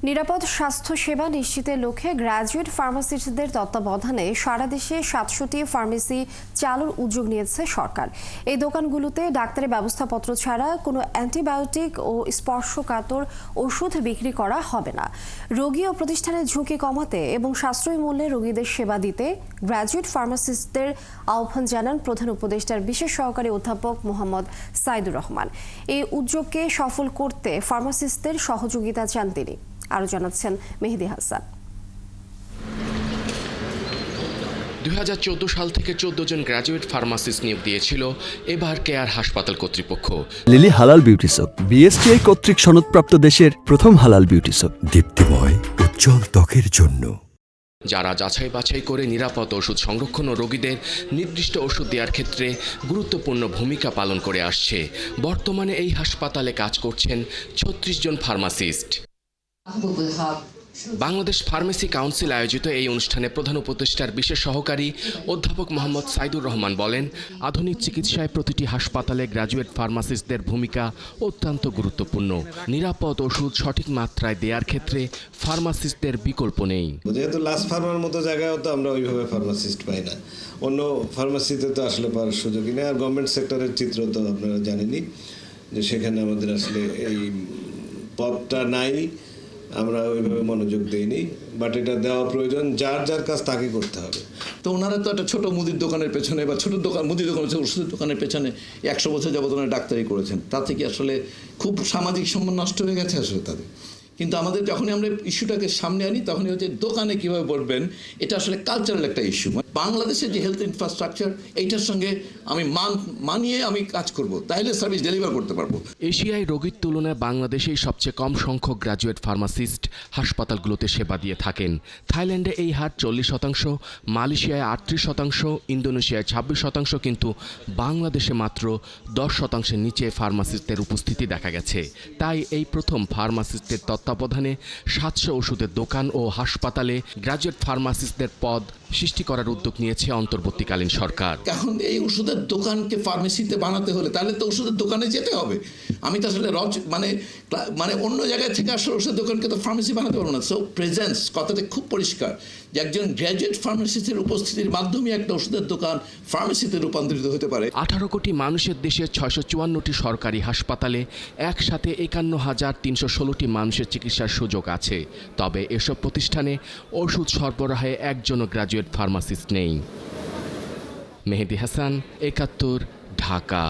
নিরাপদ স্বাস্থ্য সেবা নিশ্চিতের লক্ষ্যে গ্র্যাজুয়েট ফার্মাসিস্টদের তত্ত্বাবধানে সারা দেশে 700টি ফার্মেসি চালুর উদ্যোগ নিয়েছে সরকার। এই দোকানগুলোতে ডাক্তারি ব্যবস্থাপত্র ছাড়া কোনো অ্যান্টিবায়োটিক ও স্পর্শকাতর ওষুধ বিক্রি করা হবে না। রোগী ও প্রতিষ্ঠানের ঝুঁকি কমাতে এবং সাশ্রয়ী মূল্যে রোগীদের সেবা দিতে গ্র্যাজুয়েট ফার্মাসিস্টদের আহ্বান জানান প্রধান উপদেষ্টার বিশেষ সহকারী অধ্যাপক মোহাম্মদ সাইদুর রহমান। এই উদ্যোগকে সফল করতে ফার্মাসিস্টদের সহযোগিতা চান তিনি। আরো জানাচ্ছেন মেহেদি হাসান। 2014 সাল থেকে 14 জন গ্র্যাজুয়েট ফার্মাসিস্ট নিয়োগ দিয়েছিল এবার কেয়ার হাসপাতাল কর্তৃপক্ষ। লিলি হালাল বিউটি সোপ, বিএসটিআই কর্তৃক সনদপ্রাপ্ত দেশের প্রথম হালাল বিউটি সোপ, দীপ্তিময় উজ্জ্বল ত্বকের জন্য। যারা যাচাই বাছাই করে নিরাপদ ওষুধ সংরক্ষণ ও রোগীদের নির্দিষ্ট ওষুধ দেওয়ার ক্ষেত্রে গুরুত্বপূর্ণ ভূমিকা পালন করে আসছে। বর্তমানে এই হাসপাতালে কাজ করছেন 36 জন ফার্মাসিস্ট। বাংলাদেশ ফার্মেসি কাউন্সিল আয়োজিত এই অনুষ্ঠানে প্রধান উপদেষ্টার বিশেষ সহকারী অধ্যাপক মোহাম্মদ সাইদুর রহমান বলেন, আধুনিক চিকিৎসায় প্রতিটি হাসপাতালে গ্র্যাজুয়েট ফার্মাসিস্টদের ভূমিকা অত্যন্ত গুরুত্বপূর্ণ। নিরাপদ ওষুধ সঠিক মাত্রায় দেওয়ার ক্ষেত্রে ফার্মাসিস্টদের বিকল্প নেই। যেহেতু লাস্ট ফার্মার মতো জায়গায়ও তো আমরা ওইভাবে ফার্মাসিস্ট পাই না, অন্য ফার্মাসিতে তো আসলে পাওয়ার সুযোগই নেই। আর গভর্নমেন্ট সেক্টরের চিত্র তো আপনারা জানেনই যে সেখানে আমাদের আসলে এই পদটা নাই, আমরা ওইভাবে মনোযোগ দিইনি, বাট এটা দেওয়া প্রয়োজন। যার যার কাজ তাকে করতে হবে। তো ওনারা তো একটা ছোট মুদির দোকানের পেছনে বা ছোট দোকান মুদির দোকান ওষুধের দোকানের পেছনে 100 বছর যাবত ওনারা ডাক্তারি করেছেন। তা থেকে আসলে খুব সামাজিক সম্মান নষ্ট হয়ে গেছে আসলে তাদের। কিন্তু আমাদের যখনই আমরা ইস্যুটাকে সামনে আনি তখনই হচ্ছে দোকানে কীভাবে বলবেন, এটা আসলে কালচারাল একটা ইস্যু। বাংলাদেশের যে হেলথ ইনফ্রাস্ট্রাকচার এইটার সঙ্গে আমি মানিয়ে আমি কাজ করব, তাহলে সার্ভিস ডেলিভার করতে পারবো। এশিয়ায় রোগীর তুলনায় বাংলাদেশেই সবচেয়ে কম সংখ্যক গ্র্যাজুয়েট ফার্মাসিস্ট হাসপাতালগুলোতে সেবা দিয়ে থাকেন। থাইল্যান্ডে এই হার 40%, মালয়েশিয়ায় 38%, ইন্দোনেশিয়ায় 26%, কিন্তু বাংলাদেশে মাত্র 10%-এর নিচে ফার্মাসিস্টদের উপস্থিতি দেখা গেছে। তাই এই প্রথম ফার্মাসিস্টদের তত্ত্বাবধানে 700 ওষুধের দোকান ও হাসপাতালে গ্র্যাজুয়েট ফার্মাসিস্টদের পদ সৃষ্টি করার উদ্যোগ নিয়েছে অন্তর্বর্তীকালীন সরকার। এখন এই ওষুধের দোকানকে ফার্মেসিতে বানাতে হলে তাহলে তো ওষুধের দোকানে যেতে হবে। আমি তো আসলে মানে অন্য জায়গায় থেকে আসলে ওষুধের দোকানকে তো ফার্মেসি বানাতে পারবো না। সো প্রেজেন্স কথাটা খুব পরিষ্কার যে একজন গ্র্যাজুয়েট ফার্মাসিস্টের উপস্থিতির মাধ্যমে একটা ওষুধের দোকান ফার্মেসিতে রূপান্তরিত হতে পারে। 18 কোটি মানুষের দেশে 654টি সরকারি হাসপাতালে একসাথে 51,316টি মানুষের চিকিৎসার সুযোগ আছে। তবে এসব প্রতিষ্ঠানে ওষুধ সরবরাহে একজনও গ্র্যাজুয়েট ফার্মাসিস্ট নেই। মেহেদি হাসান, 71, ঢাকা।